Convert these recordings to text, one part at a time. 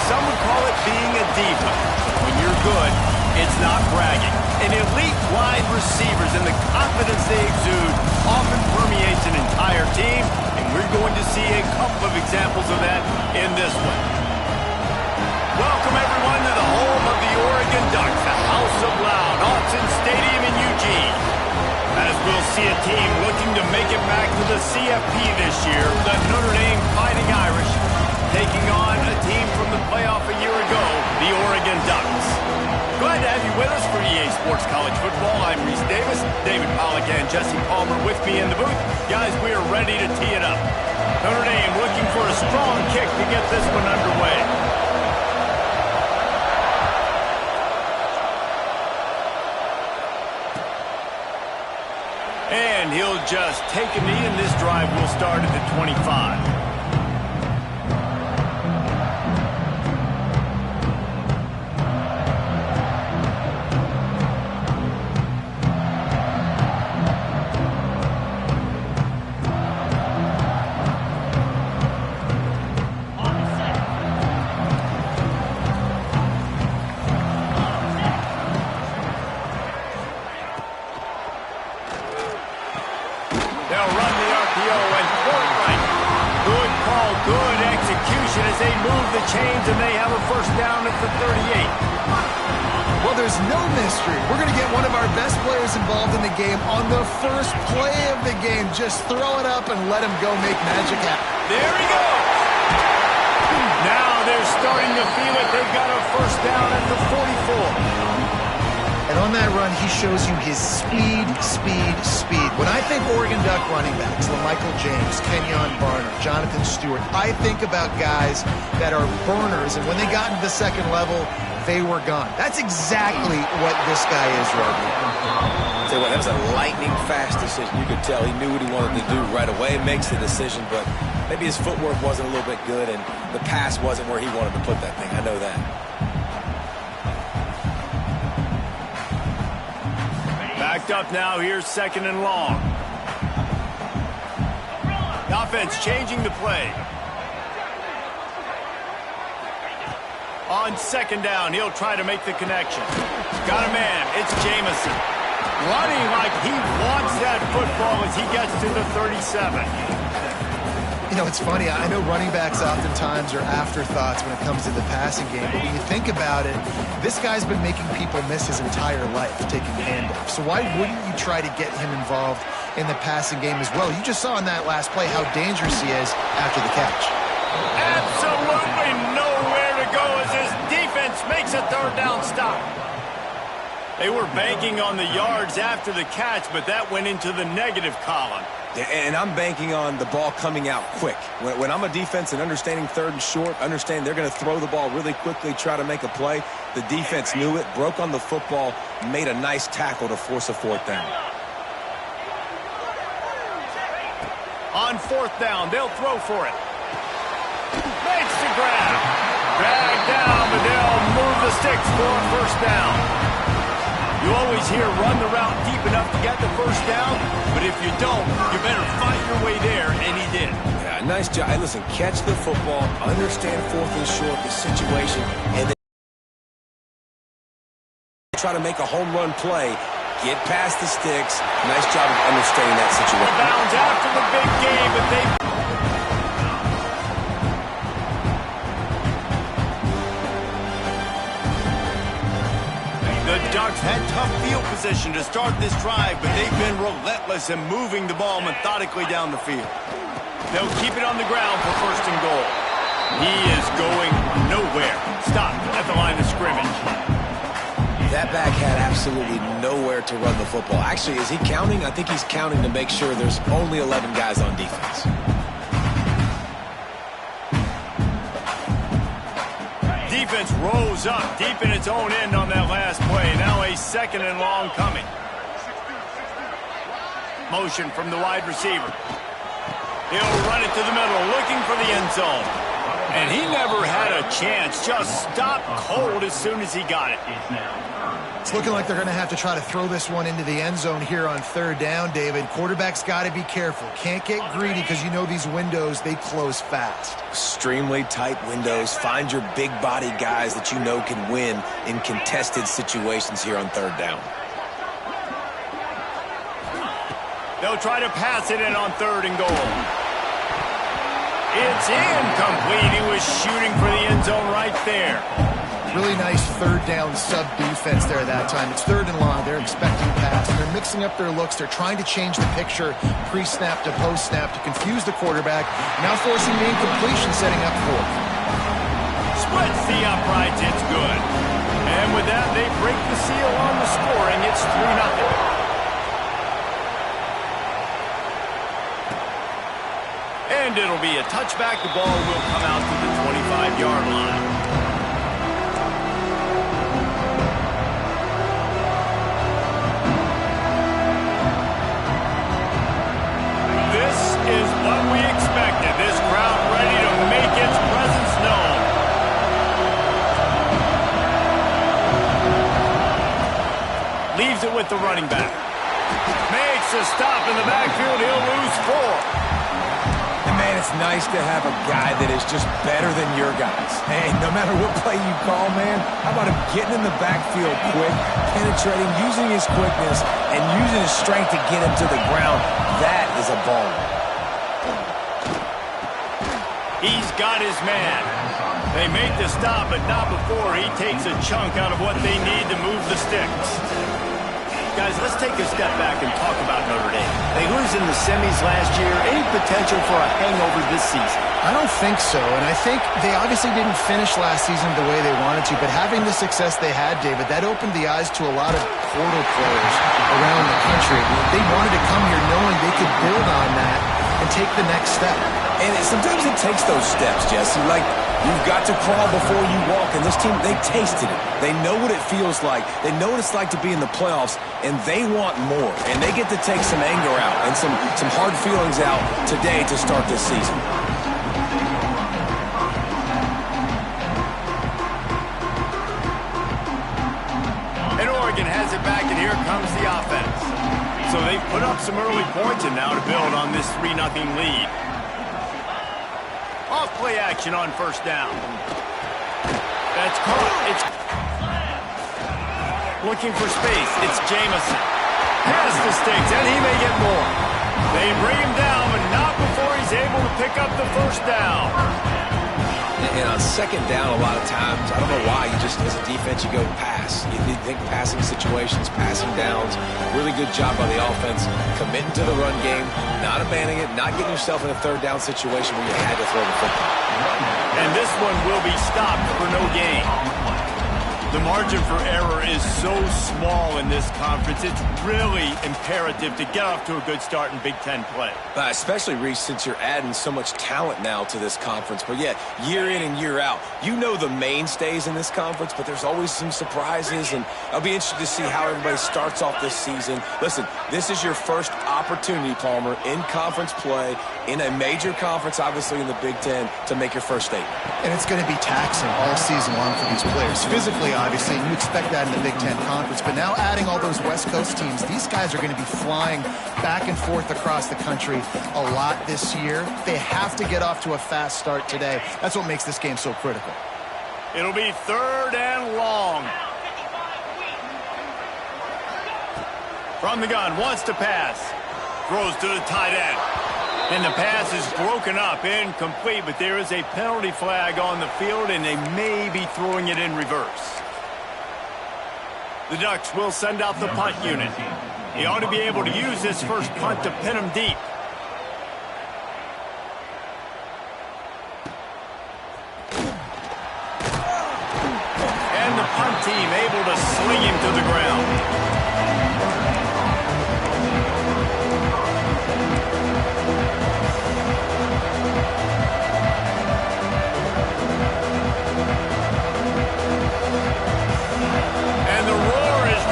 some would call it being a diva. When you're good, it's not bragging. And elite wide receivers and the confidence they exude often permeates an entire team, and we're going to see a couple of examples of that in this one. Welcome, everyone, to the home of the Oregon Ducks, the House of Loud, Autzen Stadium in Eugene. As we'll see a team looking to make it back to the CFP this year, the Notre Dame Fighting Irish, taking on a team from the playoff a year ago, the Oregon Ducks. Glad to have you with us for EA Sports College Football. I'm Reese Davis, David Pollack and Jesse Palmer with me in the booth. Guys, we are ready to tee it up. Notre Dame looking for a strong kick to get this one underway. And he'll just take a knee, and this drive will start at the 25. As they move the chains, and they have a first down at the 38. Well, there's no mystery. We're going to get one of our best players involved in the game on the first play of the game. Just throw it up and let him go make magic happen. There he goes. Now they're starting to feel it. They've got a first down at the 44. And on that run, he shows you his speed. When I think Oregon Duck running backs, LaMichael James, Kenyon Barner, Jonathan Stewart, I think about guys that are burners, and when they got into the second level, they were gone. That's exactly what this guy is right now. I'll tell you what, that was a lightning-fast decision. You could tell he knew what he wanted to do right away, makes the decision, but maybe his footwork wasn't a little bit good, and the pass wasn't where he wanted to put that thing. I know that. Backed up now, here's second and long. The offense changing the play. On second down, he'll try to make the connection. Got a man, it's Jamison. Running like he wants that football as he gets to the 37. You know, it's funny. I know running backs oftentimes are afterthoughts when it comes to the passing game, but when you think about it, this guy's been making people miss his entire life taking handoffs. So why wouldn't you try to get him involved in the passing game as well? You just saw in that last play how dangerous he is after the catch. Absolutely nowhere to go as his defense makes a third down stop. They were banking on the yards after the catch, but that went into the negative column. And I'm banking on the ball coming out quick. When I'm a defense and understanding third and short, understand they're going to throw the ball really quickly, try to make a play. The defense knew it, broke on the football, made a nice tackle to force a fourth down. On fourth down, they'll throw for it. Makes the grab. Dragged down, but they'll move the sticks for a first down. You always hear run the route deep enough to get the first down, but if you don't, you better fight your way there, and he did. Yeah, nice job. Hey, listen, catch the football, understand fourth and short, the situation, and then try to make a home run play, get past the sticks. Nice job of understanding that situation. Bounds after the big game, but they... The Ducks had tough field position to start this drive, but they've been relentless in moving the ball methodically down the field. They'll keep it on the ground for first and goal. He is going nowhere. Stopped at the line of scrimmage. That back had absolutely nowhere to run the football. Actually, is he counting? I think he's counting to make sure there's only 11 guys on defense. Defense rose up deep in its own end on that last play. Now a second and long coming. Motion from the wide receiver. He'll run it to the middle, looking for the end zone. And he never had a chance. Just stopped cold as soon as he got it. It's looking like they're going to have to try to throw this one into the end zone here on third down, David. Quarterback's got to be careful. Can't get greedy because you know these windows, they close fast. Extremely tight windows. Find your big body guys that you know can win in contested situations here on third down. They'll try to pass it in on third and goal. It's incomplete. He was shooting for the end zone right there. Really nice third down sub defense there that time. It's third and long. They're expecting pass. They're mixing up their looks. They're trying to change the picture pre-snap to post-snap to confuse the quarterback. Now forcing the incompletion, setting up fourth. Splits the uprights. It's good. And with that, they break the seal on the scoring. It's 3-0. And it'll be a touchback. The ball will come out to the 25-yard line. This is what we expected. This crowd ready to make its presence known. Leaves it with the running back. Makes a stop in the backfield. He'll lose 4. Man, it's nice to have a guy that is just better than your guys. Hey, no matter what play you call, man, how about him getting in the backfield quick, penetrating, using his quickness, and using his strength to get him to the ground. That is a ball. He's got his man. They make the stop, but not before he takes a chunk out of what they need to move the sticks. Guys, let's take a step back and talk about Notre Dame. They lose in the semis last year. Any potential for a hangover this season? I don't think so, and I think they obviously didn't finish last season the way they wanted to, but having the success they had, David, that opened the eyes to a lot of portal players around the country. They wanted to come here knowing they could build on that and take the next step. And sometimes it takes those steps, Jesse. Like, you've got to crawl before you walk. And this team, they tasted it. They know what it feels like. They know what it's like to be in the playoffs, and they want more. And they get to take some anger out and some hard feelings out today to start this season. And Oregon has it back, and here comes the offense. So they've put up some early points, and now to build on this 3-0 lead. Off play action on first down. That's caught. It's looking for space. It's Jamison. Has the sticks, and he may get more. They bring him down, but not before he's able to pick up the first down. And on second down, a lot of times, I don't know why, you just, as a defense, you go pass. You think passing situations, passing downs. Really good job by the offense, committing to the run game, not abandoning it, not getting yourself in a third down situation where you had to throw the football. And this one will be stopped for no gain. The margin for error is so small in this conference, it's really imperative to get off to a good start in Big Ten play. Especially, Reese, since you're adding so much talent now to this conference. But, yeah, year in and year out, you know the mainstays in this conference, but there's always some surprises, and I'll be interested to see how everybody starts off this season. Listen, this is your first opportunity, Palmer, in conference play, in a major conference, obviously in the Big Ten, to make your first statement. And it's going to be taxing all season long for these players. Physically, obviously, you expect that in the Big Ten Conference. But now adding all those West Coast teams, these guys are going to be flying back and forth across the country a lot this year. They have to get off to a fast start today. That's what makes this game so critical. It'll be third and long. From the gun, wants to pass. Throws to the tight end. And the pass is broken up, incomplete, but there is a penalty flag on the field, and they may be throwing it in reverse. The Ducks will send out the punt unit. He ought to be able to use this first punt to pin him deep. And the punt team able to sling him to the ground.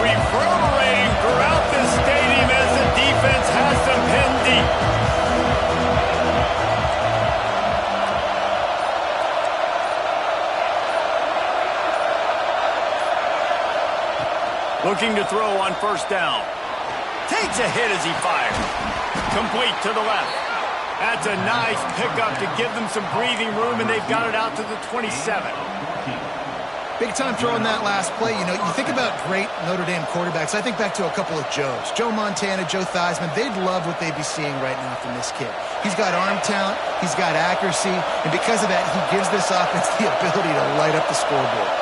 Reverberating throughout this stadium as the defense has them pinned deep. Looking to throw on first down. Takes a hit as he fires. Complete to the left. That's a nice pickup to give them some breathing room, and they've got it out to the 27. Big time throwing that last play. You know, you think about great Notre Dame quarterbacks. I think back to a couple of Joes. Joe Montana, Joe Theismann. They'd love what they'd be seeing right now from this kid. He's got arm talent. He's got accuracy. And because of that, he gives this offense the ability to light up the scoreboard.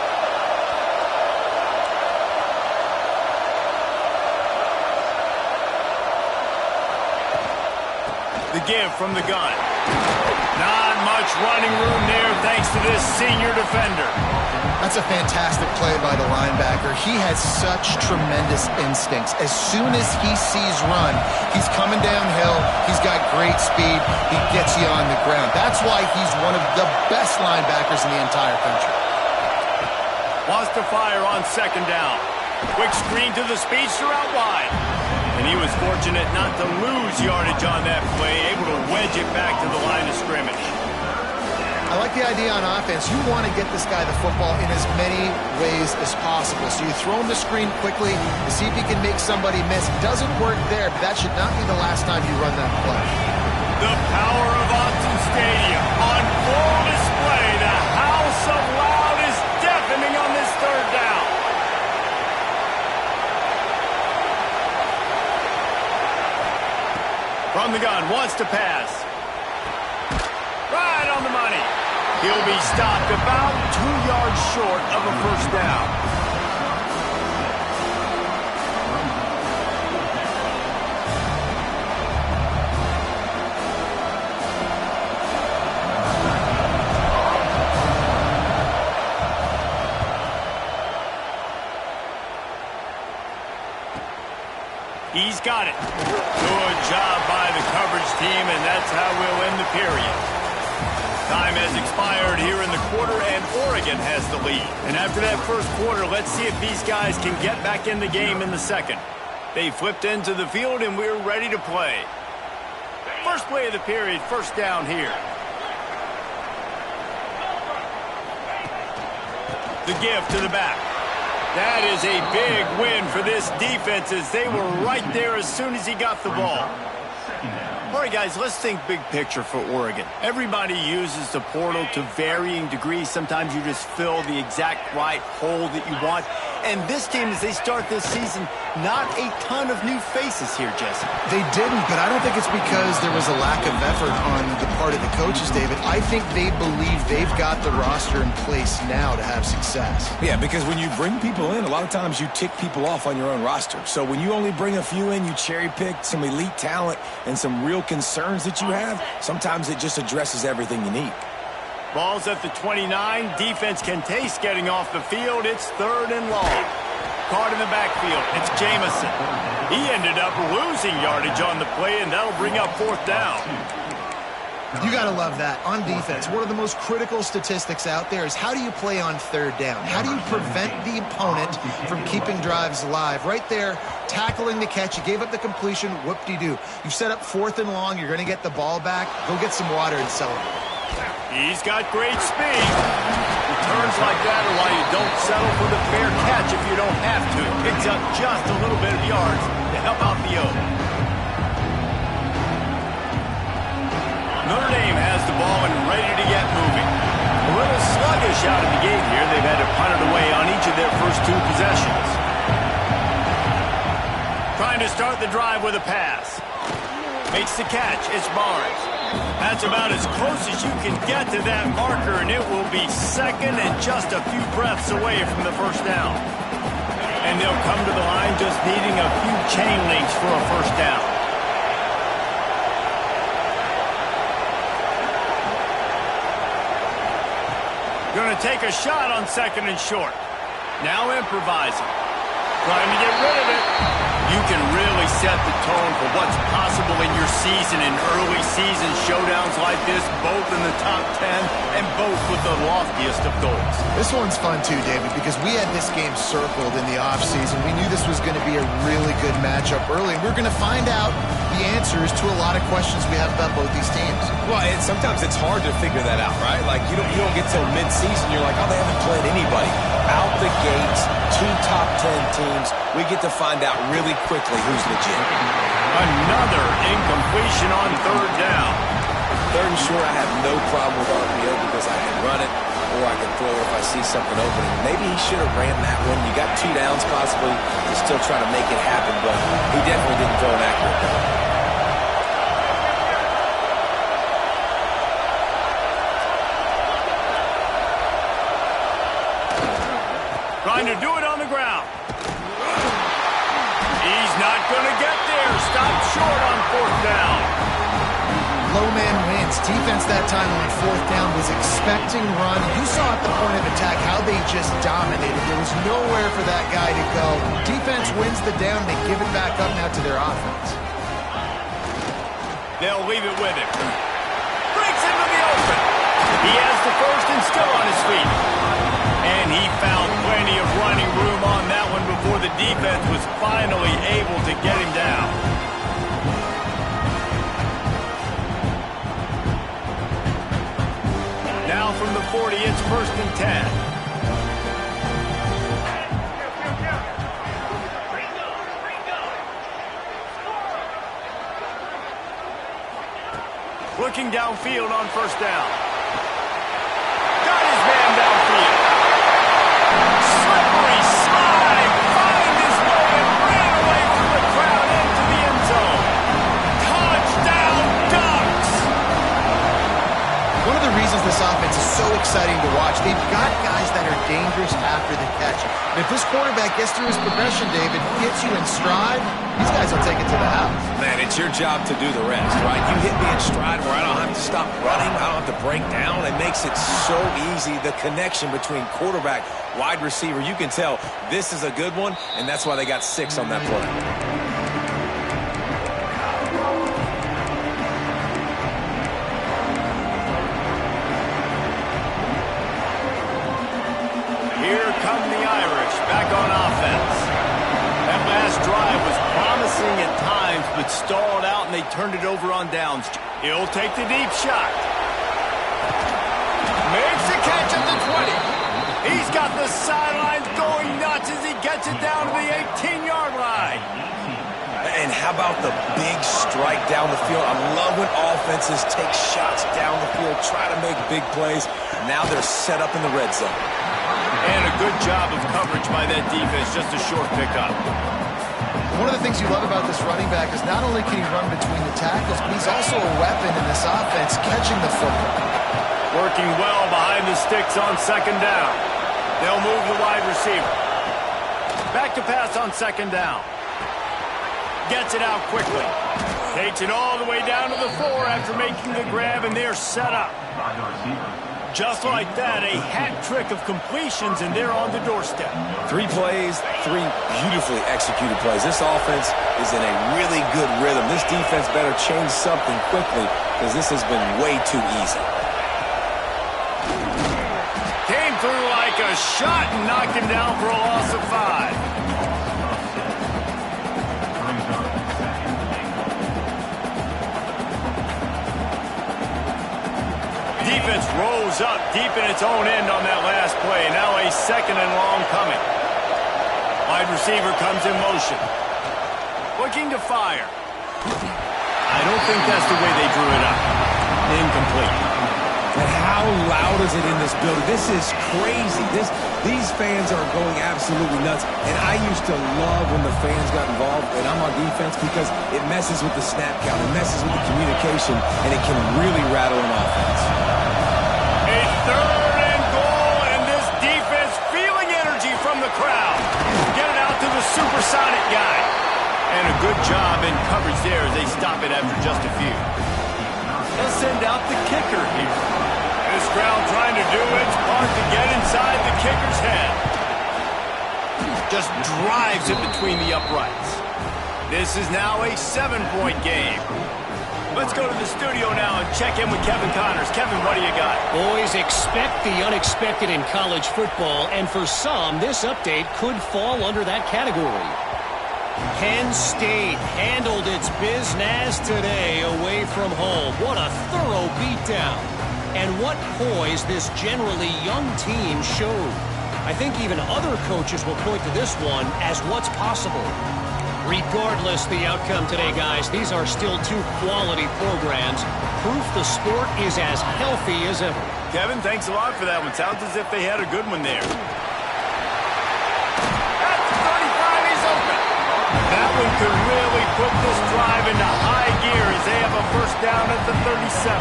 The give from the gun. Not much running room there thanks to this senior defender. That's a fantastic play by the linebacker. He has such tremendous instincts. As soon as he sees run, he's coming downhill. He's got great speed. He gets you on the ground. That's why he's one of the best linebackers in the entire country. Wants to fire on second down. Quick screen to the speedster out wide. And he was fortunate not to lose yardage on that play, able to wedge it back to the line of scrimmage. I like the idea on offense. You want to get this guy the football in as many ways as possible. So you throw him the screen quickly to see if he can make somebody miss. It doesn't work there, but that should not be the last time you run that play. The power of Autzen Stadium on full display. The house of loud is deafening on this third down. From the gun, wants to pass. Right on the money. He'll be stopped about 2 yards short of a first down. He's got it. Good job by the coverage team, and that's how we'll end the period. Time has expired here in the quarter, and Oregon has the lead. And after that first quarter, let's see if these guys can get back in the game in the second. They flipped into the field, and we're ready to play. First play of the period, first down here. The give to the back. That is a big win for this defense as they were right there as soon as he got the ball. All right, guys, let's think big picture for Oregon. Everybody uses the portal to varying degrees. Sometimes you just fill the exact right hole that you want. And this team, as they start this season, not a ton of new faces here, Jesse. They didn't, but I don't think it's because there was a lack of effort on the part of the coaches, David. I think they believe they've got the roster in place now to have success. Yeah, because when you bring people in, a lot of times you tick people off on your own roster. So when you only bring a few in, you cherry pick some elite talent and some real concerns that you have, sometimes it just addresses everything you need. Ball's at the 29. Defense can taste getting off the field. It's third and long. Caught in the backfield. It's Jamison. He ended up losing yardage on the play, and that'll bring up fourth down. You got to love that. On defense, one of the most critical statistics out there is how do you play on third down? How do you prevent the opponent from keeping drives alive? Right there, tackling the catch. You gave up the completion. Whoop-de-doo. You've set up fourth and long. You're going to get the ball back. Go get some water and celebrate. He's got great speed. Returns like that are why you don't settle for the fair catch if you don't have to. Picks up just a little bit of yards to help out the O. Notre Dame has the ball and ready to get moving. A little sluggish out of the gate here. They've had to punt it away on each of their first two possessions. Trying to start the drive with a pass. Makes the catch. It's Barnes. That's about as close as you can get to that marker, and it will be second and just a few breaths away from the first down. And they'll come to the line just needing a few chain links for a first down. Going to take a shot on second and short. Now improvising. Trying to get rid of it. You can really set the tone for what's possible in your season in early season showdowns like this, both in the top 10 and both with the loftiest of goals. This one's fun too, David, because we had this game circled in the offseason. We knew this was going to be a really good matchup early, and we're going to find out the answers to a lot of questions we have about both these teams. Well, sometimes it's hard to figure that out, right? Like, you don't get till mid-season, you're like, oh, they haven't played anybody. Out the gates, two top 10 teams, we get to find out really quickly who's legit. Another incompletion on third down. Third and short, I have no problem with RPO because I can run it or I can throw it if I see something opening. Maybe he should have ran that one. You got 2 downs possibly to still try to make it happen, but he definitely didn't throw an accurate ball. Trying to do it on the ground. He's not going to get there. Stopped short on fourth down. Low man wins. Defense that time on fourth down was expecting run. You saw at the point of attack how they just dominated. There was nowhere for that guy to go. Defense wins the down. They give it back up now to their offense. They'll leave it with him. Breaks into the open. He has the first and still on his feet. And he found plenty of running room on that one before the defense was finally able to get him down. Now from the 40, it's first and 10. Looking downfield on first down. Got his man downfield. Slippery slide. Find his way and ran away from the crowd into the end zone. Touchdown Ducks. One of the reasons this offense is so exciting to watch, they've got guys that are dangerous after the catch. And if this quarterback gets through his progression, David, gets you in stride, these guys will take it to the house. Man, it's your job to do the rest, right? You hit me in stride where I don't have to stop running. I don't have to break down. It makes it so easy. The connection between quarterback, wide receiver, you can tell this is a good one, and that's why they got 6 on that play. Here come the Irish back on offense. That last drive was promising at times, but stalled out, and they turned it over on downs. He'll take the deep shot. Makes the catch at the 20. He's got the sidelines going nuts as he gets it down to the 18-yard line. And how about the big strike down the field? I love when offenses take shots down the field, try to make big plays. Now they're set up in the red zone. And a good job of coverage by that defense, just a short pickup. One of the things you love about this running back is not only can he run between the tackles, but he's also a weapon in this offense, catching the football. Working well behind the sticks on second down. They'll move the wide receiver. Back to pass on second down. Gets it out quickly. Takes it all the way down to the 4 after making the grab, and they're set up. Just like that, a hat trick of completions, and they're on the doorstep. 3 plays, 3 beautifully executed plays. This offense is in a really good rhythm. This defense better change something quickly because this has been way too easy. Came through like a shot and knocked him down for a loss of 5. Defense rolls up deep in its own end on that last play. Now a second and long coming. Wide receiver comes in motion. Looking to fire. I don't think that's the way they drew it up. Incomplete. And how loud is it in this building? This is crazy. These fans are going absolutely nuts. And I used to love when the fans got involved, and I'm on defense, because it messes with the snap count. It messes with the communication, and it can really rattle an offense. A third and goal, and this defense feeling energy from the crowd. Get it out to the supersonic guy. And a good job in coverage there as they stop it after just a few. They'll send out the kicker here. This crowd trying to do its part to get inside the kicker's head. Just drives it between the uprights. This is now a 7-point game. Let's go to the studio now and check in with Kevin Connors. Kevin, what do you got? Boys, expect the unexpected in college football, and for some, this update could fall under that category. Penn State handled its business today away from home. What a thorough beatdown. And what poise this generally young team showed. I think even other coaches will point to this one as what's possible. Regardless the outcome today, guys, these are still two quality programs. Proof the sport is as healthy as ever. Kevin, thanks a lot for that one. Sounds as if they had a good one there. At the 35, he's open. That one could really put this drive into high gear as they have a first down at the 37.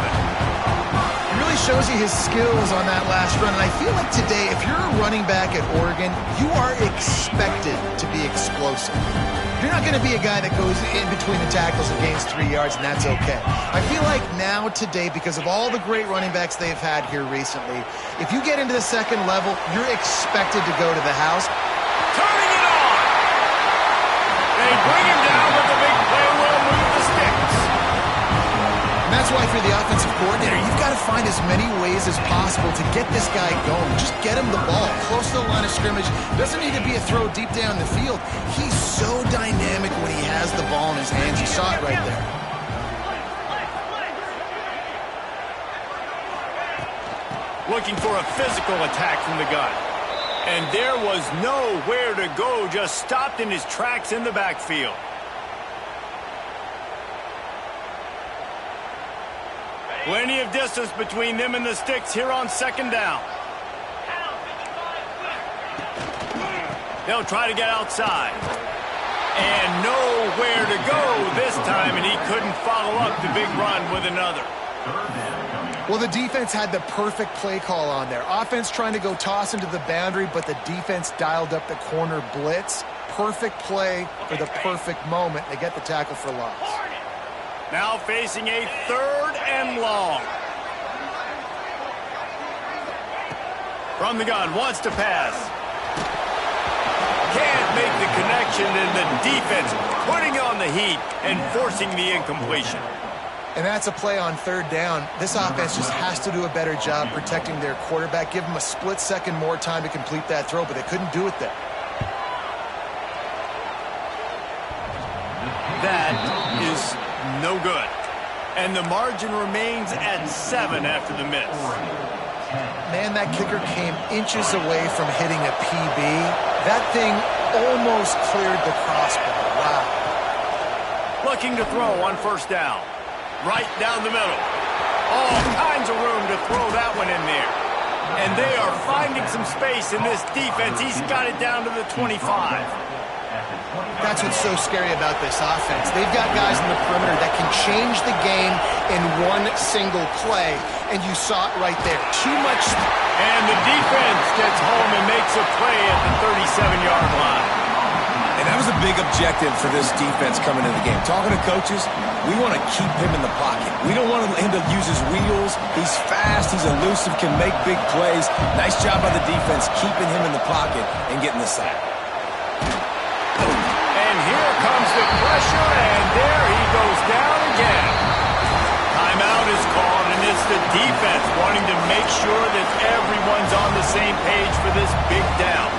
It really shows you his skills on that last run. And I feel like today, if you're a running back at Oregon, you are expected to be explosive. You're not going to be a guy that goes in between the tackles and gains 3 yards, and that's okay. I feel like now today, because of all the great running backs they've had here recently, if you get into the second level, you're expected to go to the house. Turning it on! They bring him down with the big play. Will move the sticks. And that's why, if you're the offensive coordinator, you've got to find as many ways as possible to get this guy going. Just get him the ball close to the line of scrimmage. Doesn't need to be a throw deep down the field. He's so dynamic when he has the ball in his hands. You saw it right there. Looking for a physical attack from the gun. And there was nowhere to go, just stopped in his tracks in the backfield. Plenty of distance between them and the sticks here on second down. They'll try to get outside. And nowhere to go this time, and he couldn't follow up the big run with another. Well, the defense had the perfect play call on there. Offense trying to go toss into the boundary, but the defense dialed up the corner blitz. Perfect play for the perfect moment. They get the tackle for loss. Now facing a third and long. From the gun, wants to pass. Can't make the connection, and the defense putting on the heat and forcing the incompletion. And that's a play on third down. This offense just has to do a better job protecting their quarterback. Give them a split second more time to complete that throw, but they couldn't do it there. That is no good. And the margin remains at 7 after the miss. Man, that kicker came inches away from hitting a PB. That thing almost cleared the crossbar. Wow. Looking to throw on first down. Right down the middle. All kinds of room to throw that one in there. And they are finding some space in this defense. He's got it down to the 25. That's what's so scary about this offense. They've got guys in the perimeter that can change the game in one single play, and you saw it right there. Too much. And the defense gets home and makes a play at the 37-yard line. And that was a big objective for this defense coming into the game. Talking to coaches, we want to keep him in the pocket. We don't want him to use his wheels. He's fast, he's elusive, can make big plays. Nice job by the defense keeping him in the pocket and getting the sack. And here comes the pressure, and there he goes down again. Timeout is called, and it's the defense wanting to make sure that everyone's on the same page for this big down.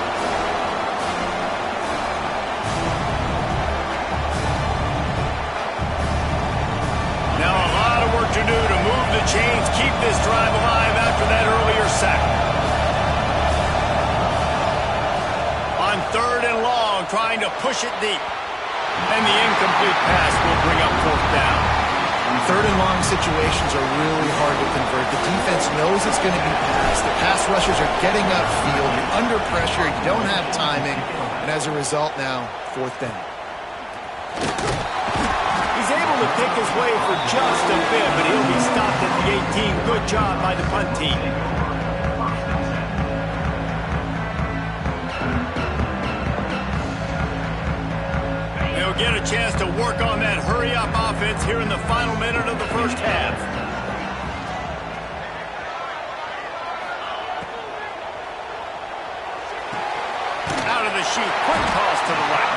Now a lot of work to do to move the chains, keep this drive alive after that earlier sack. On third and long, trying to push it deep. And the incomplete pass will bring up fourth down. Third and long situations are really hard to convert. The defense knows it's going to be passed. The pass rushers are getting upfield. You're under pressure. You don't have timing. And as a result now, fourth down. He's able to pick his way for just a bit, but he'll be stopped at the 18. Good job by the punt team. They'll get a chance to work on that hurry-up offense here in the final minute of the first half. Out of the chute, quick toss to the right.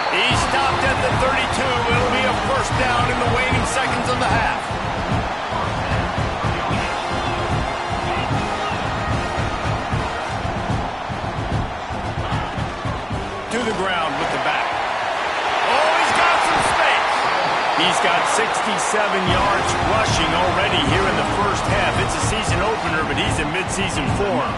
He stopped at the 32. It'll be a first down in the waning seconds of the half. To the ground with the back. Oh, he's got some space. He's got 67 yards rushing already here in the first half. It's a season opener, but he's in midseason form.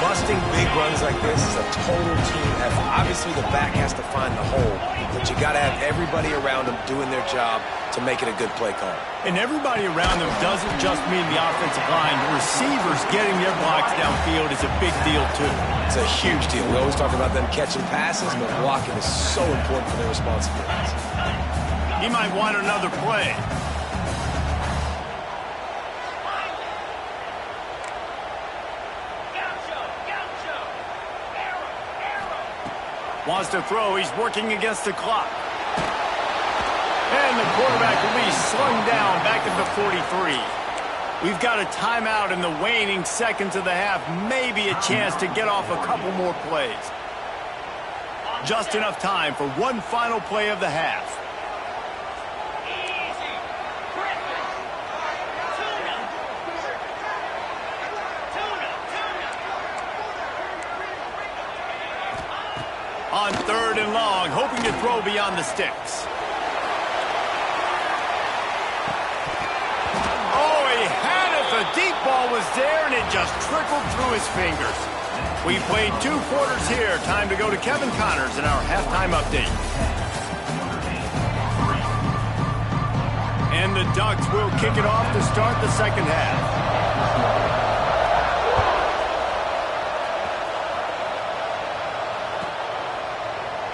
Must Busting big runs like this is a total team effort. Obviously, the back has to find the hole, but you got to have everybody around them doing their job to make it a good play call. And everybody around them doesn't just mean the offensive line. The receivers getting their blocks downfield is a big deal, too. It's a huge deal. We always talk about them catching passes, but blocking is so important for their responsibilities. He might want another play. Wants to throw. He's working against the clock. And the quarterback will be slung down back at the 43. We've got a timeout in the waning seconds of the half. Maybe a chance to get off a couple more plays. Just enough time for one final play of the half. On 3rd and long, hoping to throw beyond the sticks. Oh, he had it. The deep ball was there, and it just trickled through his fingers. We played 2 quarters here. Time to go to Kevin Connors in our halftime update. And the Ducks will kick it off to start the second half.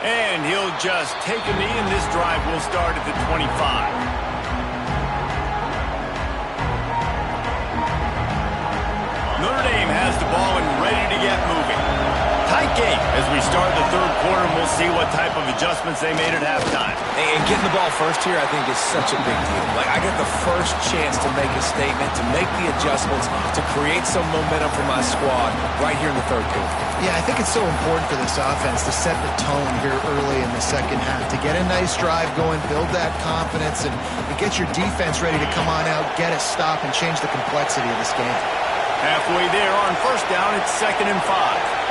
And he'll just take a knee, and this drive will start at the 25. Notre Dame has the ball and ready to get moving. Tight game as we start the 3rd quarter, and we'll see what type of adjustments they made at halftime. And getting the ball first here, I think, is such a big deal. Like, I get the first chance to make a statement, to make the adjustments, to create some momentum for my squad right here in the 3rd quarter. Yeah, I think it's so important for this offense to set the tone here early in the second half, to get a nice drive going, build that confidence, and get your defense ready to come on out, get a stop, and change the complexity of this game. Halfway there on 1st down, it's 2nd and 5.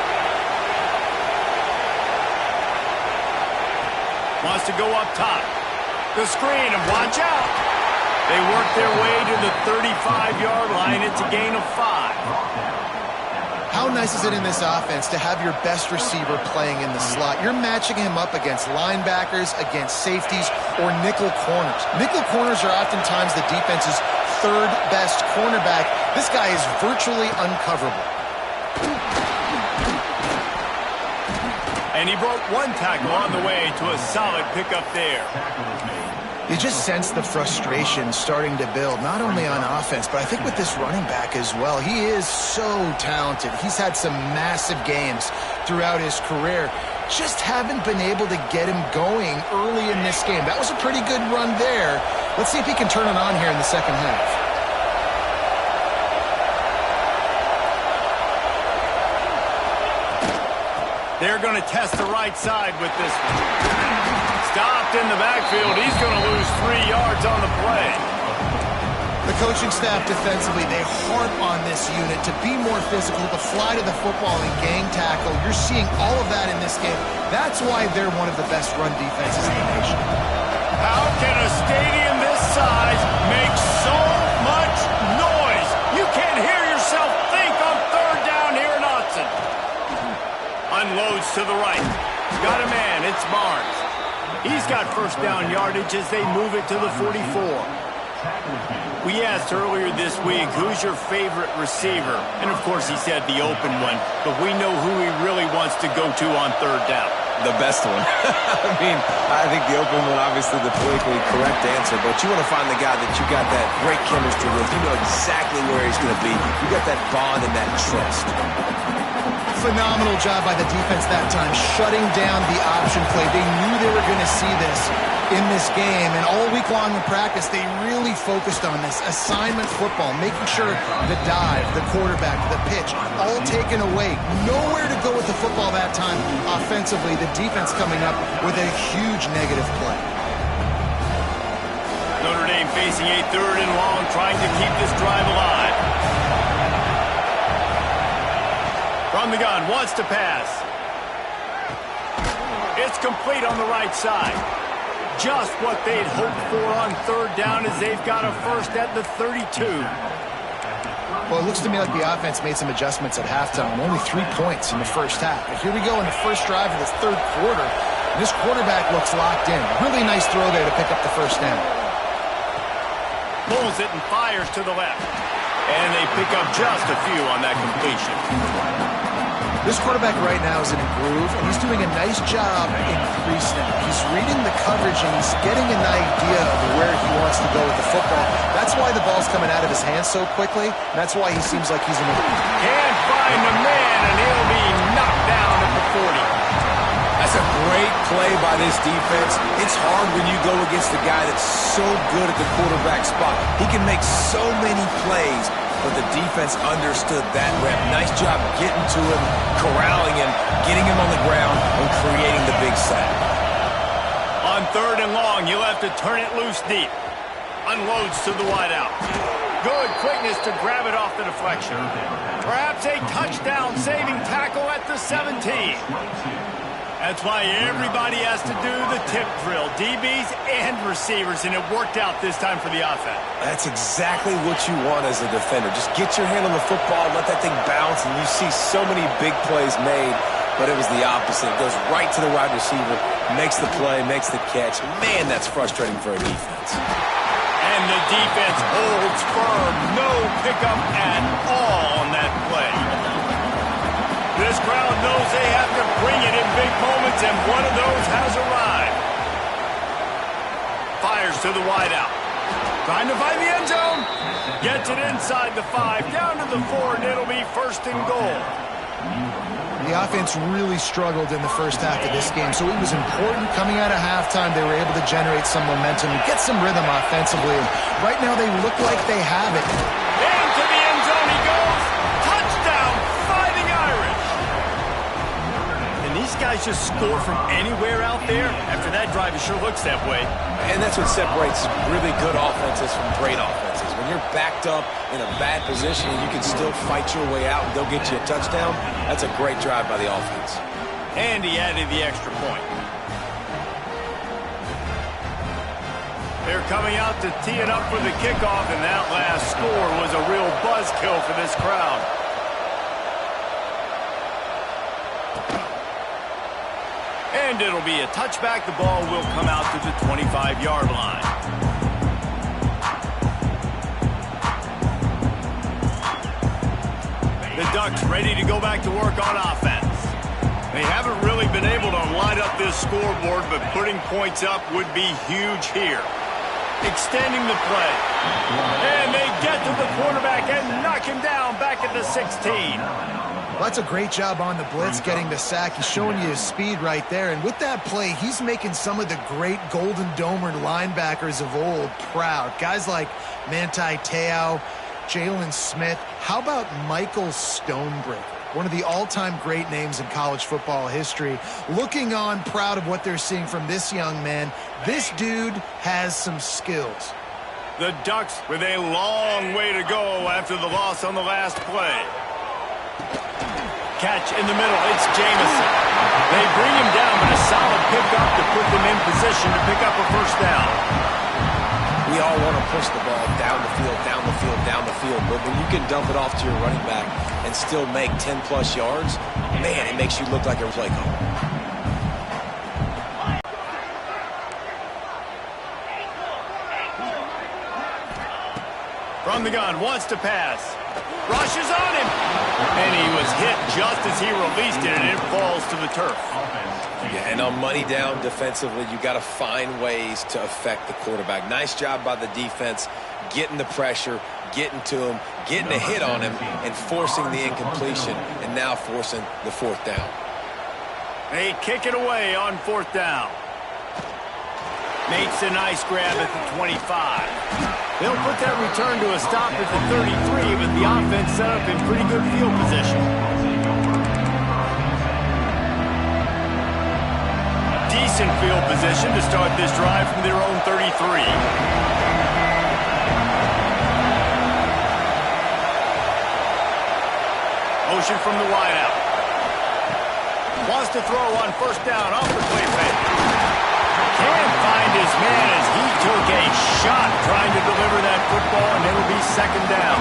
Wants to go up top. The screen, and watch out. They work their way to the 35-yard line. It's a gain of 5. How nice is it in this offense to have your best receiver playing in the slot? You're matching him up against linebackers, against safeties, or nickel corners. Nickel corners are oftentimes the defense's 3rd best cornerback. This guy is virtually uncoverable. And he broke 1 tackle on the way to a solid pickup there. You just sense the frustration starting to build, not only on offense, but I think with this running back as well. He is so talented. He's had some massive games throughout his career. Just haven't been able to get him going early in this game. That was a pretty good run there. Let's see if he can turn it on here in the second half. They're going to test the right side with this one. Stopped in the backfield. He's going to lose 3 yards on the play. The coaching staff defensively, they harp on this unit to be more physical, to fly to the football and gang tackle. You're seeing all of that in this game. That's why they're one of the best run defenses in the nation. How can a stadium this size make so much noise? You can't hear yourself think on 3rd down here in Austin. Unloads to the right. Got a man. It's Barnes. He's got 1st down yardage as they move it to the 44. We asked earlier this week, who's your favorite receiver? And, of course, he said the open one. But we know who he really wants to go to on 3rd down. The best one. I mean, I think the open one, obviously the politically correct answer, but you want to find the guy that you got that great chemistry with. You know exactly where he's going to be. You got that bond and that trust. Phenomenal job by the defense that time, shutting down the option play. They knew they were going to see this in this game, and all week long in practice, they really focused on this assignment football, making sure the dive, the quarterback, the pitch, all taken away. Nowhere to go with the football that time offensively. The defense coming up with a huge negative play. Notre Dame facing a 3rd and long, trying to keep this drive alive. From the gun, wants to pass. It's complete on the right side. Just what they'd hoped for on 3rd down as they've got a 1st at the 32. Well, it looks to me like the offense made some adjustments at halftime. Only 3 points in the first half. But here we go in the first drive of this third quarter. This quarterback looks locked in. Really nice throw there to pick up the first down. Pulls it and fires to the left. And they pick up just a few on that completion. This quarterback right now is in a groove, and he's doing a nice job in pre-snap. He's reading the coverage, and he's getting an idea of where he wants to go with the football. That's why the ball's coming out of his hands so quickly. And that's why he seems like he's in a... Can't find the man, and he'll be knocked down at the 40. That's a great play by this defense. It's hard when you go against a guy that's so good at the quarterback spot. He can make so many plays, but the defense understood that rep. Nice job getting to him, corralling him, getting him on the ground, and creating the big sack. On 3rd and long, you'll have to turn it loose deep. Unloads to the wideout. Good quickness to grab it off the deflection. Perhaps a touchdown-saving tackle at the 17. That's why everybody has to do the tip drill, DBs and receivers, and it worked out this time for the offense. That's exactly what you want as a defender. Just get your hand on the football, let that thing bounce, and you see so many big plays made, but it was the opposite. It goes right to the wide receiver, makes the play, makes the catch. Man, that's frustrating for a defense. And the defense holds firm. No pickup at all on that play. This crowd knows they have to bring it in big moments, and one of those has arrived. Fires to the wideout. Trying to find the end zone. Gets it inside the 5, down to the 4, and it'll be 1st and goal. The offense really struggled in the first half of this game, so it was important coming out of halftime they were able to generate some momentum and get some rhythm offensively. And right now they look like they have it. Into the end zone he goes. Touchdown, Fighting Irish. And these guys just score from anywhere out there. After that drive, it sure looks that way. And that's what separates really good offenses from great offenses. When you're backed up in a bad position and you can still fight your way out and go get you a touchdown, that's a great drive by the offense. And he added the extra point. They're coming out to tee it up for the kickoff, and that last score was a real buzzkill for this crowd. And it'll be a touchback. The ball will come out to the 25-yard line. The Ducks ready to go back to work on offense. They haven't really been able to light up this scoreboard, but putting points up would be huge here. Extending the play. And they get to the quarterback and knock him down back at the 16. Well, that's a great job on the blitz, getting the sack. He's showing you his speed right there. And with that play, he's making some of the great Golden Domer linebackers of old proud. Guys like Manti Te'o, Jalen Smith. How about Michael Stonebreaker? One of the all-time great names in college football history. Looking on, proud of what they're seeing from this young man. This dude has some skills. The Ducks with a long way to go after the loss on the last play. Catch in the middle, it's Jamison. They bring him down, but a solid pickup to put them in position to pick up a first down. We all want to push the ball down the field, down the field, down the field. But when you can dump it off to your running back and still make 10-plus yards, man, it makes you look like a play caller. From the gun, wants to pass. Rushes on him. And he was hit just as he released it, and it falls to the turf. Yeah, and on money down defensively, you got to find ways to affect the quarterback. Nice job by the defense, getting the pressure, getting to him, getting a hit on him, and forcing the incompletion, and now forcing the 4th down. They kick it away on 4th down. Makes a nice grab at the 25. They'll put that return to a stop at the 33, but the offense set up in pretty good field position. Decent field position to start this drive from their own 33. Motion from the wideout. Wants to throw on 1st down off the play fake. Can't find his man as he took a shot trying to deliver that football, and it'll be 2nd down.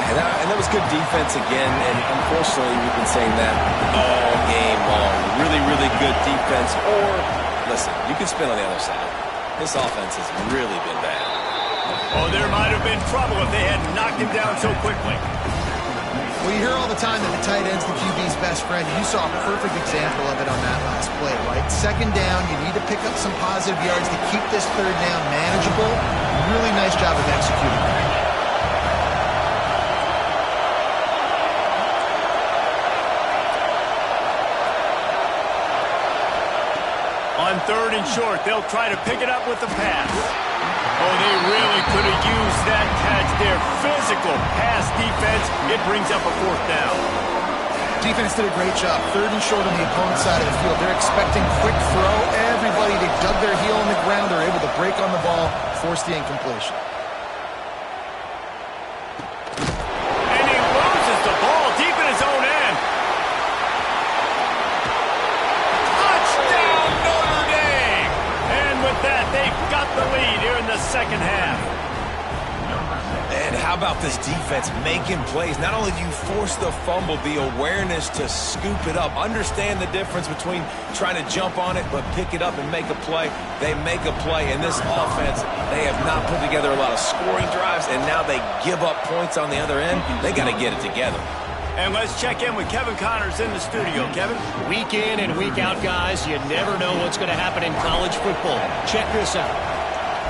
And that was good defense again, and unfortunately we've been saying that all game long. Really, really good defense. Or, listen, you can spin on the other side. This offense has really been bad. Oh, there might have been trouble if they had knocked him down so quickly. Well, you hear all the time that the tight end's the QB's best friend. You saw a perfect example of it on that last play, right? Second down, you need to pick up some positive yards to keep this third down manageable. Really nice job of executing that. On third and short, they'll try to pick it up with the pass. Oh, they really could have used that catch there. Physical pass defense. It brings up a fourth down. Defense did a great job. Third and short on the opponent's side of the field. They're expecting quick throw. Everybody, they dug their heel on the ground. They're able to break on the ball, force the incompletion. And he loses the ball deep in his own end. Touchdown, Notre Dame! And with that, they've got the lead here in the second half. And how about this defense making plays? Not only do you force the fumble, the awareness to scoop it up. Understand the difference between trying to jump on it, but pick it up and make a play. They make a play. In this offense, they have not put together a lot of scoring drives, and now they give up points on the other end. They got to get it together. And let's check in with Kevin Connors in the studio. Kevin? Week in and week out, guys, you never know what's going to happen in college football. Check this out.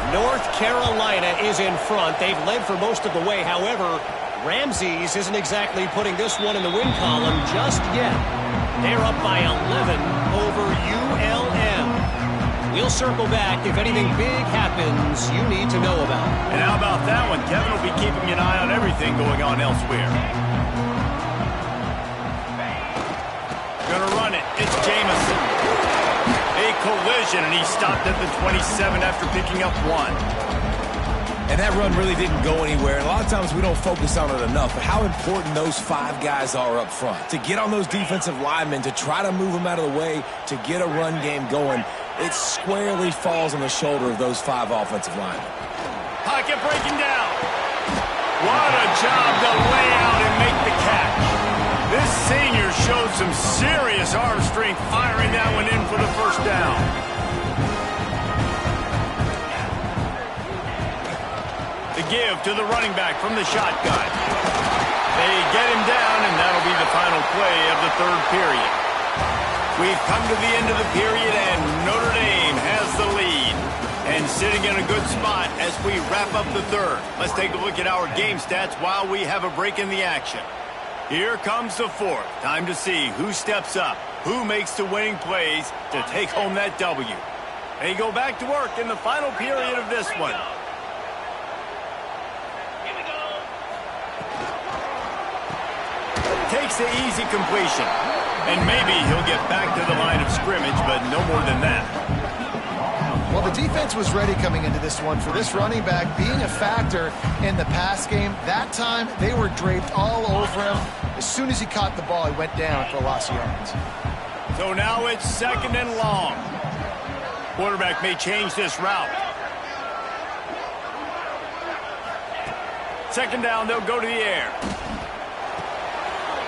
North Carolina is in front. They've led for most of the way. However, Ramses isn't exactly putting this one in the win column just yet. They're up by 11 over ULM. We'll circle back if anything big happens you need to know about. And how about that one? Kevin will be keeping an eye on everything going on elsewhere. Gonna run it. It's Jamison. A collision, and he stopped at the 27 after picking up one. And that run really didn't go anywhere. And a lot of times we don't focus on it enough, but how important those five guys are up front. To get on those defensive linemen, to try to move them out of the way, to get a run game going, it squarely falls on the shoulder of those five offensive linemen. Pocket breaking down. What a job to lay out and make the catch. This senior showed some serious arm strength firing that one in for the first down. The give to the running back from the shotgun. They get him down, and that'll be the final play of the third period. We've come to the end of the period, and Notre Dame has the lead. And sitting in a good spot as we wrap up the third. Let's take a look at our game stats while we have a break in the action. Here comes the fourth. Time to see who steps up, who makes the winning plays to take home that W. They go back to work in the final period of this one. Takes the easy completion. And maybe he'll get back to the line of scrimmage, but no more than that. Well, the defense was ready coming into this one for this running back being a factor in the pass game. That time, they were draped all over him. As soon as he caught the ball, he went down for a loss of yards. So now it's second and long. Quarterback may change this route. Second down, they'll go to the air.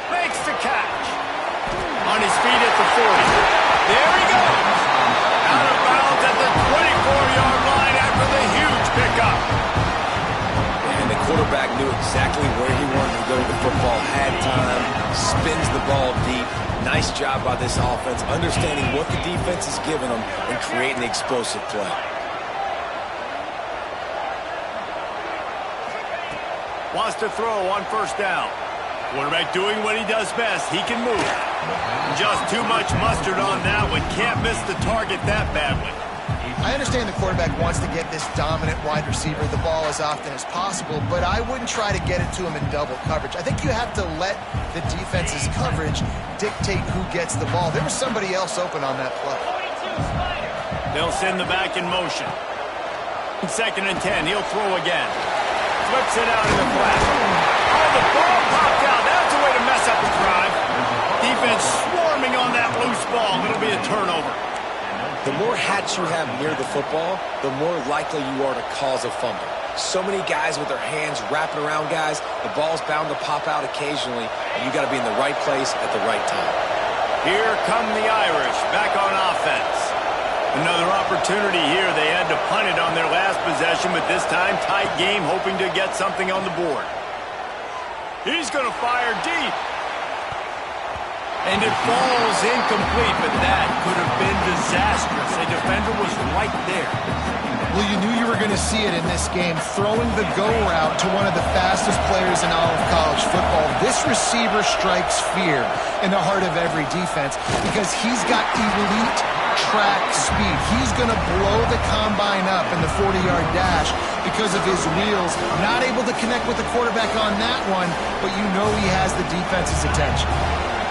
Makes the catch. On his feet at the 40. There he goes. Out of bounds at the 24-yard line after the huge pickup. And the quarterback knew exactly where he wanted to go with the football, had time, spins the ball deep. Nice job by this offense, understanding what the defense is giving them and creating the explosive play. Wants to throw on first down. Quarterback doing what he does best. He can move. Just too much mustard on that one. Can't miss the target that badly. I understand the quarterback wants to get this dominant wide receiver the ball as often as possible, but I wouldn't try to get it to him in double coverage. I think you have to let the defense's coverage dictate who gets the ball. There was somebody else open on that play. They'll send the back in motion. Second and 10. He'll throw again. Flips it out in the flat. Oh, the ball popped out. That's a way to mess up a drive. Defense swarming on that loose ball. It'll be a turnover. The more hats you have near the football, the more likely you are to cause a fumble. So many guys with their hands wrapping around guys. The ball's bound to pop out occasionally, and you got to be in the right place at the right time. Here come the Irish back on offense. Another opportunity here. They had to punt it on their last possession, but this time tight game, hoping to get something on the board. He's going to fire deep. And it falls incomplete, but that could have been disastrous. A defender was right there. Well, you knew you were going to see it in this game, throwing the go route to one of the fastest players in all of college football. This receiver strikes fear in the heart of every defense because he's got elite track speed. He's going to blow the combine up in the 40-yard dash because of his wheels. Not able to connect with the quarterback on that one, but you know he has the defense's attention.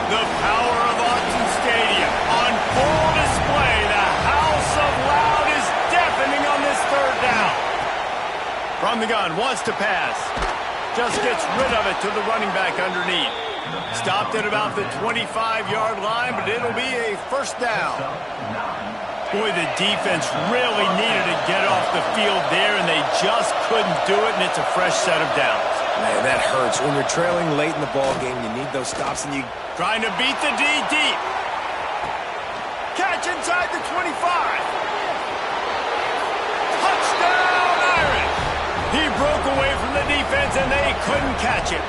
The power of Autzen Stadium on full display. The house of loud is deafening on this third down. From the gun, wants to pass. Just gets rid of it to the running back underneath. Stopped at about the 25-yard line, but it'll be a first down. Boy, the defense really needed to get off the field there, and they just couldn't do it, and it's a fresh set of downs. Man, that hurts. When you're trailing late in the ball game, you need those stops, and you... Trying to beat the D deep. Catch inside the 25. Touchdown, Irish. He broke away from the defense, and they couldn't catch it.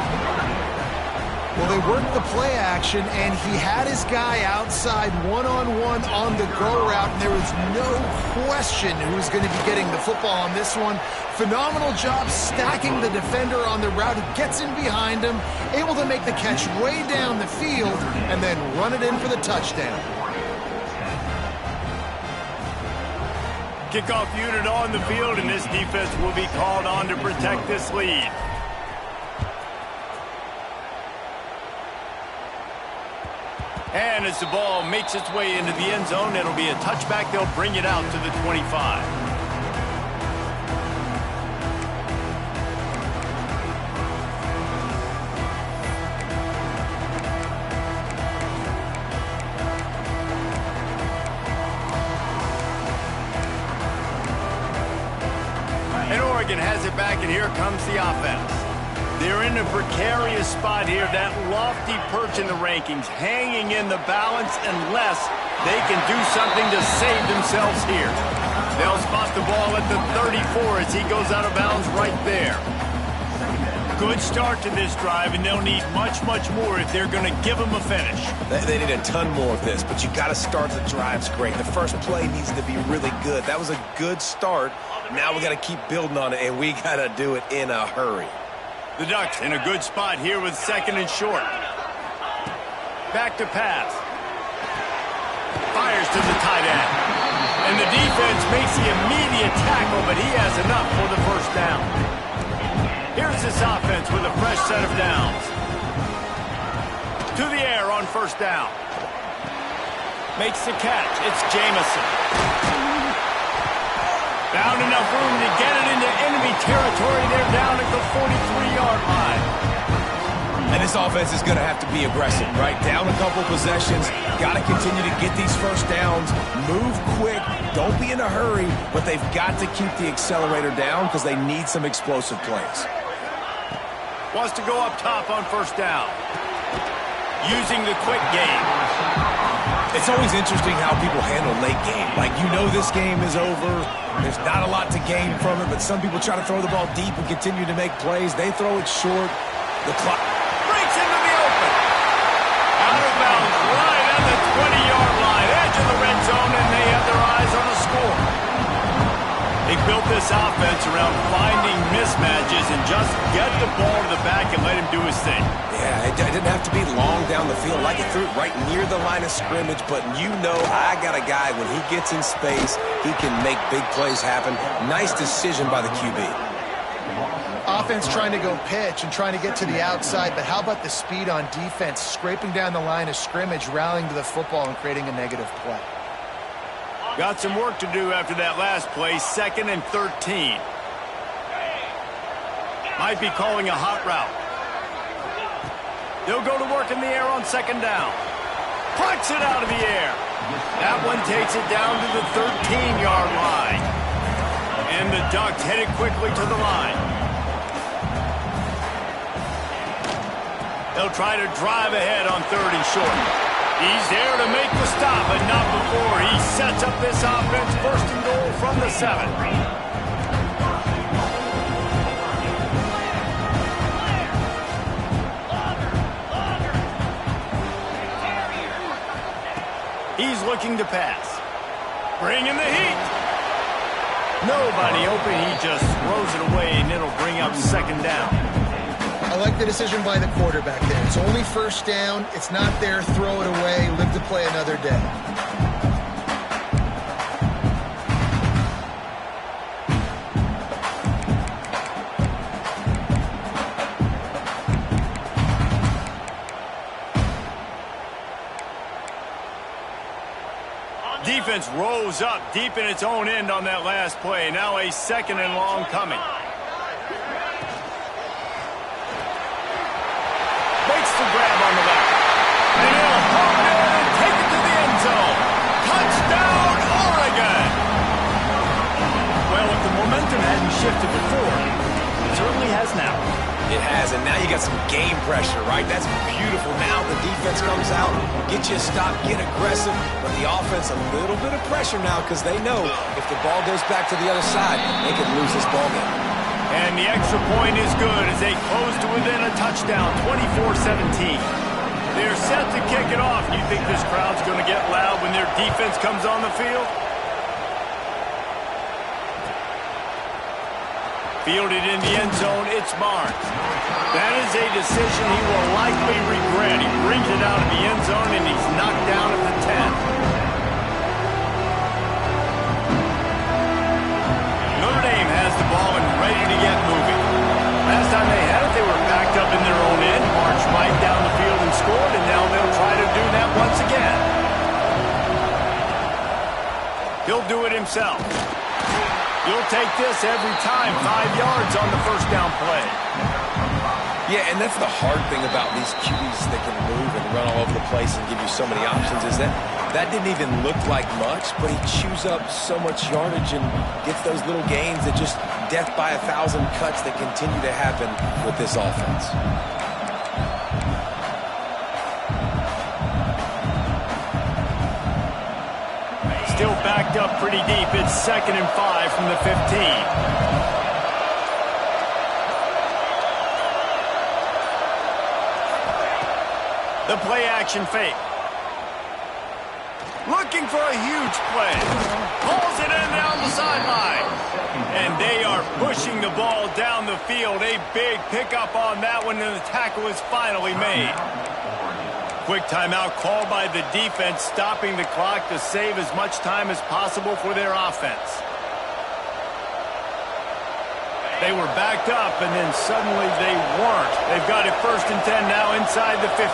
Well, they worked the play action, and he had his guy outside one-on-one on the go route, and there was no question who was going to be getting the football on this one. Phenomenal job stacking the defender on the route. He gets in behind him, able to make the catch way down the field, and then run it in for the touchdown. Kickoff unit on the field, and this defense will be called on to protect this lead. And as the ball makes its way into the end zone, it'll be a touchback. They'll bring it out to the 25. And Oregon has it back, and here comes the offense. They're in a precarious spot here, that lofty perch in the rankings, hanging in the balance unless they can do something to save themselves here. They'll spot the ball at the 34 as he goes out of bounds right there. Good start to this drive, and they'll need much, much more if they're going to give them a finish. They need a ton more of this, but you got to start the drives great. The first play needs to be really good. That was a good start. Now we got to keep building on it, and we got to do it in a hurry. The Ducks in a good spot here with second and short. Back to pass. Fires to the tight end. And the defense makes the immediate tackle, but he has enough for the first down. Here's this offense with a fresh set of downs. To the air on first down. Makes the catch. It's Jamison. Found enough room to get it into enemy territory. They're down at the 43-yard line. And this offense is going to have to be aggressive, right? Down a couple possessions. Got to continue to get these first downs. Move quick. Don't be in a hurry. But they've got to keep the accelerator down because they need some explosive plays. Wants to go up top on first down. Using the quick game. It's always interesting how people handle late game. Like, you know this game is over. There's not a lot to gain from it, but some people try to throw the ball deep and continue to make plays. They throw it short. The clock breaks into the open. Out of bounds right on the 20-yard line. Edge of the red zone, and they have their eyes on a score. They built this offense around finding mismatches and just get the ball to the back and let him do his thing. Yeah, it didn't have to be long down the field. Like, it threw it right near the line of scrimmage, but you know I got a guy, when he gets in space, he can make big plays happen. Nice decision by the QB. Offense trying to go pitch and trying to get to the outside, but how about the speed on defense, scraping down the line of scrimmage, rallying to the football and creating a negative play. Got some work to do after that last play, 2nd and 13. Might be calling a hot route. They'll go to work in the air on second down. Plucks it out of the air. That one takes it down to the 13-yard line. And the duck headed quickly to the line. They'll try to drive ahead on 3rd and short. He's there to make the stop, but not before he sets up this offense. 1st and goal from the 7. He's looking to pass. Bringing the heat. Nobody open. He just throws it away, and it'll bring up 2nd down. I like the decision by the quarterback there. It's only 1st down. It's not there. Throw it away. Live to play another day. Defense rose up deep in its own end on that last play. Now a 2nd and long coming. Waits to grab on the left. And he'll hop in and take it to the end zone. Touchdown, Oregon! Well, if the momentum hadn't shifted before, it certainly has now. It has, and now you got some game pressure, right? That's beautiful. Now the defense comes out, get you a stop, get aggressive, but the offense a little bit of pressure now because they know if the ball goes back to the other side, they could lose this ball game. And the extra point is good as they close to within a touchdown, 24-17. They're set to kick it off. Do you think this crowd's going to get loud when their defense comes on the field? Fielded in the end zone, it's Barnes. That is a decision he will likely regret. He brings it out of the end zone, and he's knocked down at the 10. Notre Dame has the ball and ready to get moving. Last time they had it, they were backed up in their own end, marched right down the field and scored, and now they'll try to do that once again. He'll do it himself. You'll take this every time. 5 yards on the 1st down play. Yeah, and that's the hard thing about these QBs that can move and run all over the place and give you so many options is that didn't even look like much, but he chews up so much yardage and gets those little gains that just death by 1,000 cuts that continue to happen with this offense. Still backed up pretty deep. It's 2nd and 5 from the 15. The play action fake. Looking for a huge play. Pulls it in down the sideline. And they are pushing the ball down the field. A big pickup on that one, and the tackle is finally made. Quick timeout called by the defense, stopping the clock to save as much time as possible for their offense. They were backed up, and then suddenly they weren't. They've got it 1st and 10 now inside the 50.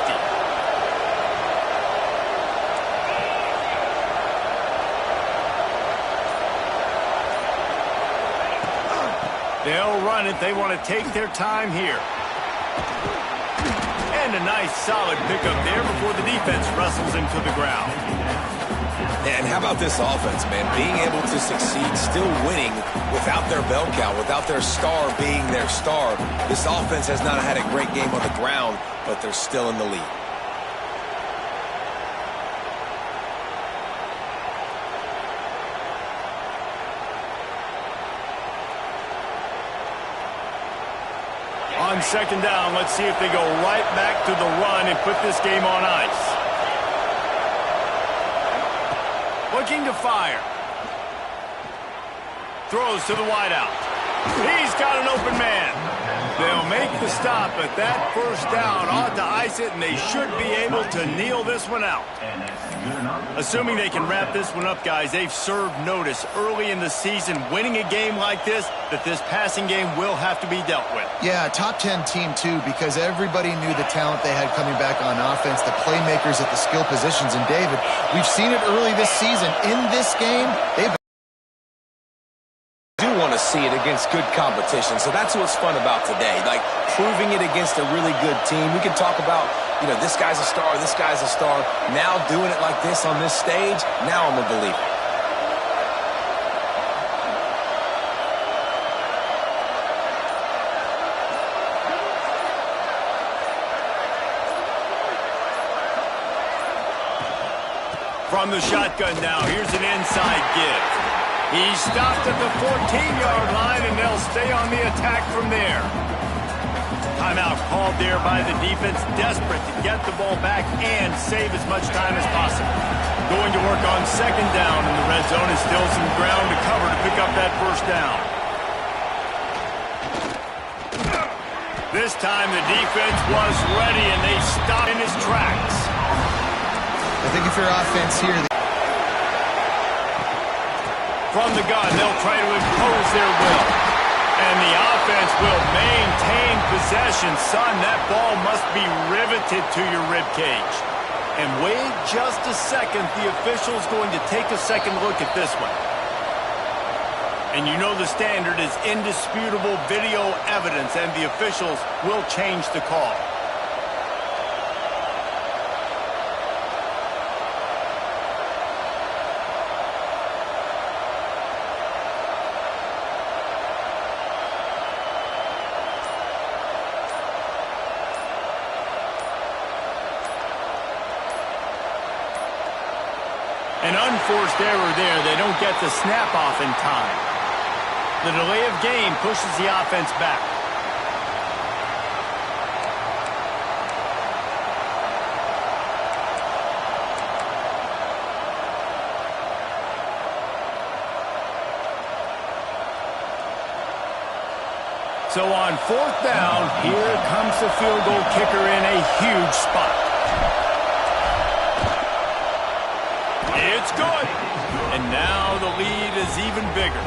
They'll run it. They want to take their time here. And a nice solid pickup there before the defense wrestles him to the ground. And how about this offense, man? Being able to succeed, still winning without their bell cow, without their star being their star. This offense has not had a great game on the ground, but they're still in the lead. On 2nd down, let's see if they go right back to the run and put this game on ice. Looking to fire. Throws to the wideout. He's got an open man. They'll make the stop, but that 1st down ought to ice it, and they should be able to kneel this one out. Assuming they can wrap this one up, guys, they've served notice early in the season, winning a game like this, that this passing game will have to be dealt with. Yeah, top 10 team, too, because everybody knew the talent they had coming back on offense, the playmakers at the skill positions. And, David, we've seen it early this season. In this game, they've want to see it against good competition, so that's what's fun about today, like proving it against a really good team. We can talk about, you know, this guy's a star, this guy's a star. Now doing it like this on this stage, now I'm a believer. From the shotgun now, here's an inside give. He's stopped at the 14-yard line, and they'll stay on the attack from there. Timeout called there by the defense, desperate to get the ball back and save as much time as possible. Going to work on second down in the red zone. Is still some ground to cover to pick up that first down. This time the defense was ready, and they stopped in his tracks. I think if you're offense here... From the gun, they'll try to impose their will. And the offense will maintain possession. Son, that ball must be riveted to your ribcage. And wait just a second. The official's going to take a second look at this one. And you know the standard is indisputable video evidence, and the officials will change the call. An unforced error there. They don't get the snap off in time. The delay of game pushes the offense back. So on fourth down, here comes the field goal kicker in a huge spot. It's good. And now the lead is even bigger.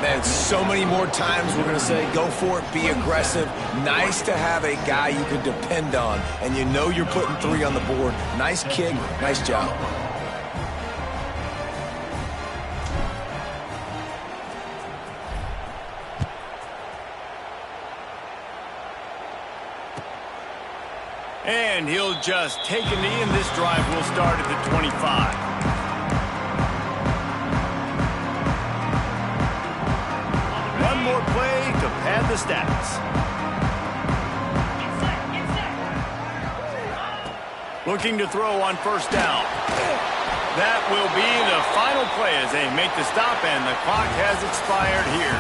Man, so many more times we're going to say, go for it, be aggressive. Nice to have a guy you can depend on, and you know you're putting 3 on the board. Nice kick, nice job. And he'll just take a knee, and this drive will start at the 25. More play to pad the stats. Looking to throw on first down. That will be the final play as they make the stop, and the clock has expired here.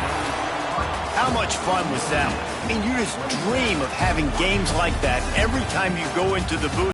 How much fun was that? I mean, you just dream of having games like that every time you go into the booth.